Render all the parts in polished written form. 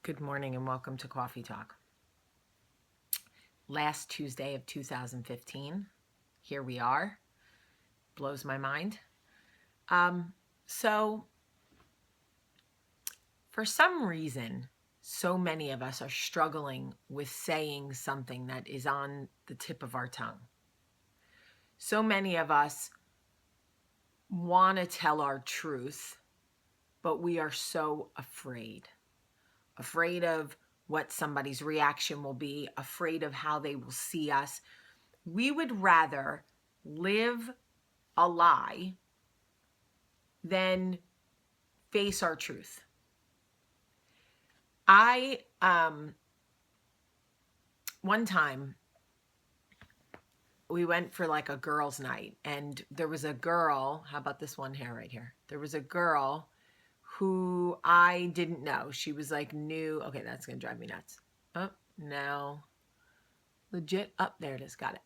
Good morning and welcome to Coffee Talk. Last Tuesday of 2015, here we are. Blows my mind. So for some reason, so many of us are struggling with saying something that is on the tip of our tongue. So many of us want to tell our truth, but we are so afraid of what somebody's reaction will be, afraid of how they will see us. We would rather live a lie than face our truth. One time we went for like a girls' night, and there was a girl, how about this one hair right here? There was a girl who I didn't know. She was like new. Okay, that's gonna drive me nuts. Oh, no. Legit. Up there it is. Got it.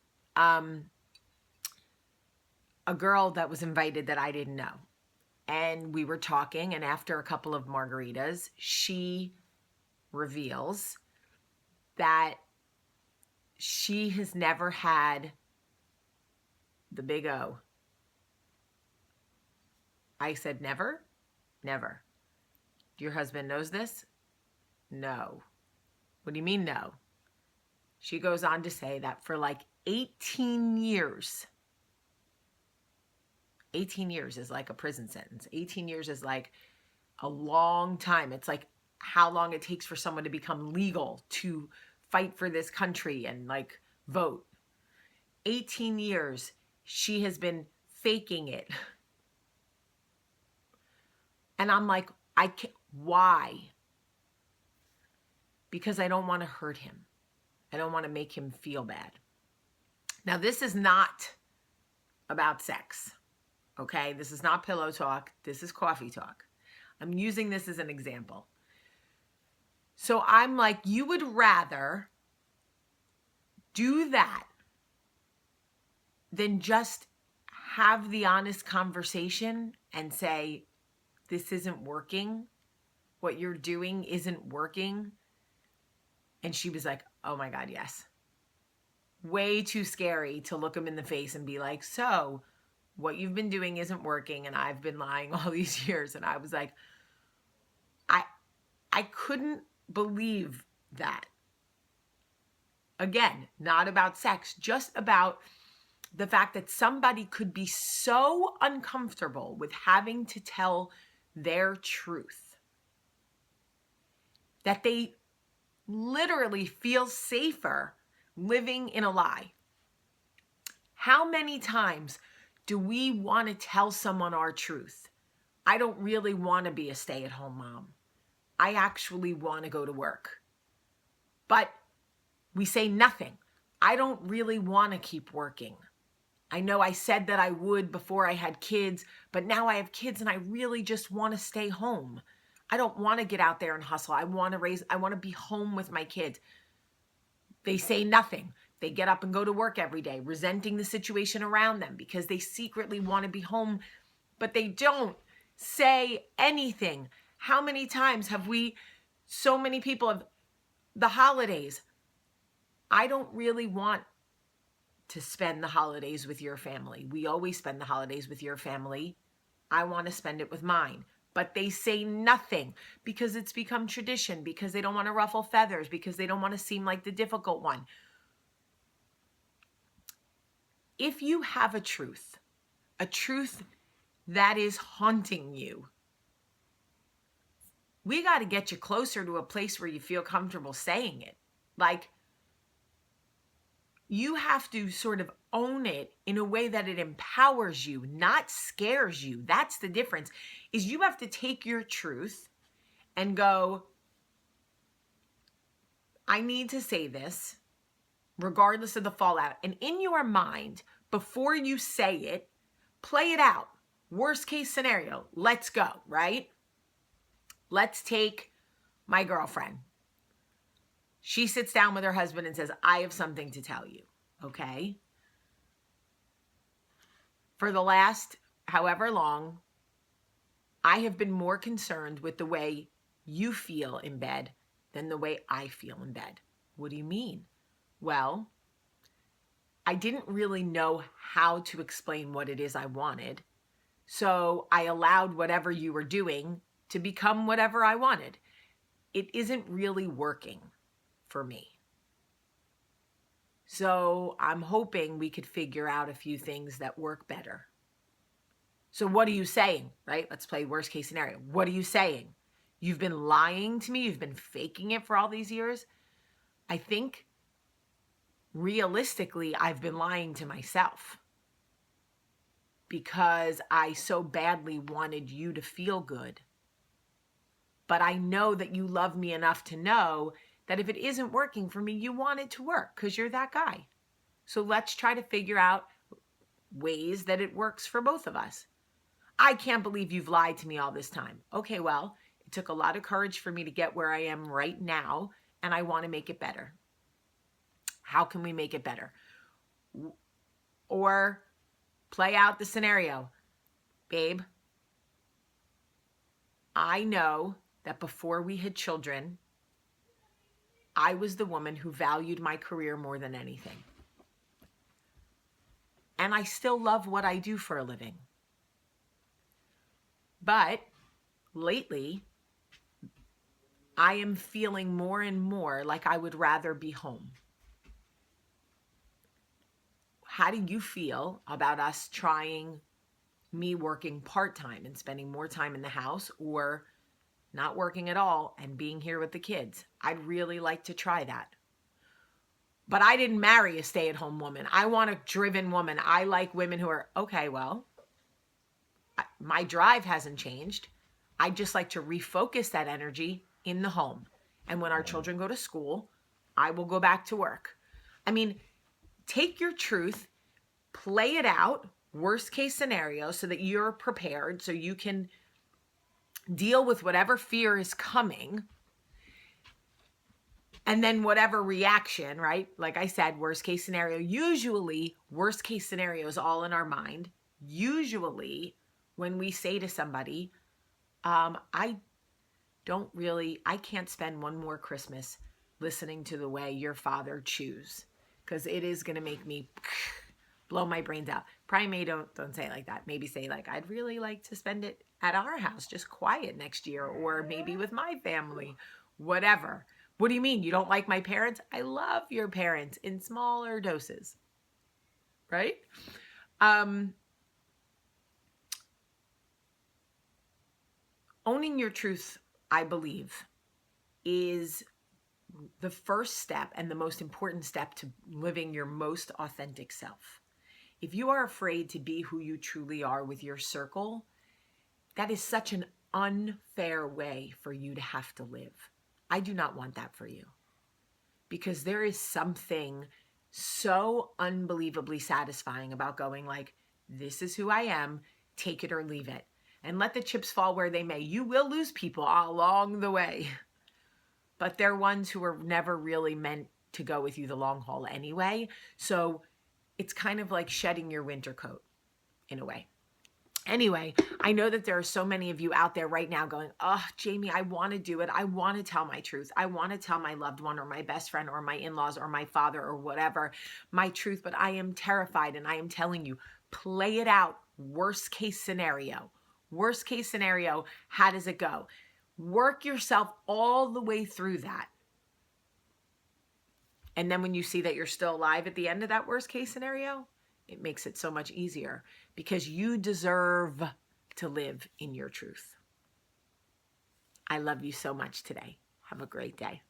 A girl that was invited that I didn't know. And we were talking, and after a couple of margaritas, she reveals that she has never had the big O. I said, never? Never. Your husband knows this? No. What do you mean, no? She goes on to say that for like 18 years, 18 years is like a prison sentence. 18 years is like a long time. It's like how long it takes for someone to become legal to fight for this country and like vote. 18 years she has been faking it. And I'm like, I can't, why? Because I don't want to hurt him. I don't want to make him feel bad. Now, this is not about sex, okay? This is not pillow talk. This is coffee talk. I'm using this as an example. So I'm like, you would rather do that than just have the honest conversation and say, this isn't working. What you're doing isn't working. And she was like, oh my God, yes. Way too scary to look him in the face and be like, so what you've been doing isn't working and I've been lying all these years. And I was like, I couldn't believe that. Again, not about sex, just about the fact that somebody could be so uncomfortable with having to tell their truth that they literally feel safer living in a lie. How many times do we want to tell someone our truth? I don't really want to be a stay-at-home mom. I actually want to go to work. But we say nothing. I don't really want to keep working. I know I said that I would before I had kids, but now I have kids and I really just want to stay home. I don't want to get out there and hustle. I want to be home with my kids. They say nothing. They get up and go to work every day, resenting the situation around them because they secretly want to be home, but they don't say anything. How many times have so many people have the holidays? I don't really want to spend the holidays with your family. We always spend the holidays with your family. I want to spend it with mine. But they say nothing because it's become tradition, because they don't want to ruffle feathers, because they don't want to seem like the difficult one. If you have a truth that is haunting you, we got to get you closer to a place where you feel comfortable saying it. Like, you have to sort of own it in a way that it empowers you, not scares you. That's the difference, is you have to take your truth and go, I need to say this regardless of the fallout. And in your mind, before you say it, play it out. Worst case scenario, let's go, right? Let's take my girlfriend. She sits down with her husband and says, I have something to tell you, okay? For the last however long, I have been more concerned with the way you feel in bed than the way I feel in bed. What do you mean? Well, I didn't really know how to explain what it is I wanted. So I allowed whatever you were doing to become whatever I wanted. It isn't really working for me. So I'm hoping we could figure out a few things that work better. So what are you saying, right? Let's play worst case scenario. What are you saying? You've been lying to me. You've been faking it for all these years. I think realistically, I've been lying to myself because I so badly wanted you to feel good. But I know that you love me enough to know that if it isn't working for me, you want it to work because you're that guy. So let's try to figure out ways that it works for both of us. I can't believe you've lied to me all this time. Okay, well, it took a lot of courage for me to get where I am right now, and I want to make it better. How can we make it better? Or play out the scenario. Babe, I know that before we had children, I was the woman who valued my career more than anything. And I still love what I do for a living. But lately, I am feeling more and more like I would rather be home. How do you feel about us trying me working part-time and spending more time in the house, or not working at all and being here with the kids? I'd really like to try that. But I didn't marry a stay-at-home woman. I want a driven woman. I like women who are, okay, well, my drive hasn't changed. I just like to refocus that energy in the home. And when our children go to school, I will go back to work. I mean, take your truth, play it out, worst case scenario, so that you're prepared, so you can deal with whatever fear is coming. And then whatever reaction, right? Like I said, worst case scenario. Usually, worst case scenario is all in our mind. Usually, when we say to somebody, I can't spend one more Christmas listening to the way your father chews, because it is going to make me blow my brains out. Probably don't say it like that. Maybe say like, I'd really like to spend it at our house, just quiet next year, or maybe with my family, whatever. What do you mean? You don't like my parents? I love your parents in smaller doses, right? Owning your truth, I believe, is the first step and the most important step to living your most authentic self. If you are afraid to be who you truly are with your circle, that is such an unfair way for you to have to live. I do not want that for you, because there is something so unbelievably satisfying about going like, this is who I am, take it or leave it, and let the chips fall where they may. You will lose people along the way, but they're ones who are never really meant to go with you the long haul anyway. So it's kind of like shedding your winter coat in a way. Anyway, I know that there are so many of you out there right now going, oh, Jamie, I want to do it. I want to tell my truth. I want to tell my loved one or my best friend or my in-laws or my father or whatever my truth, but I am terrified. And I am telling you, play it out. Worst case scenario. Worst case scenario, how does it go? Work yourself all the way through that. And then when you see that you're still alive at the end of that worst case scenario, it makes it so much easier, because you deserve to live in your truth. I love you so much today. Have a great day.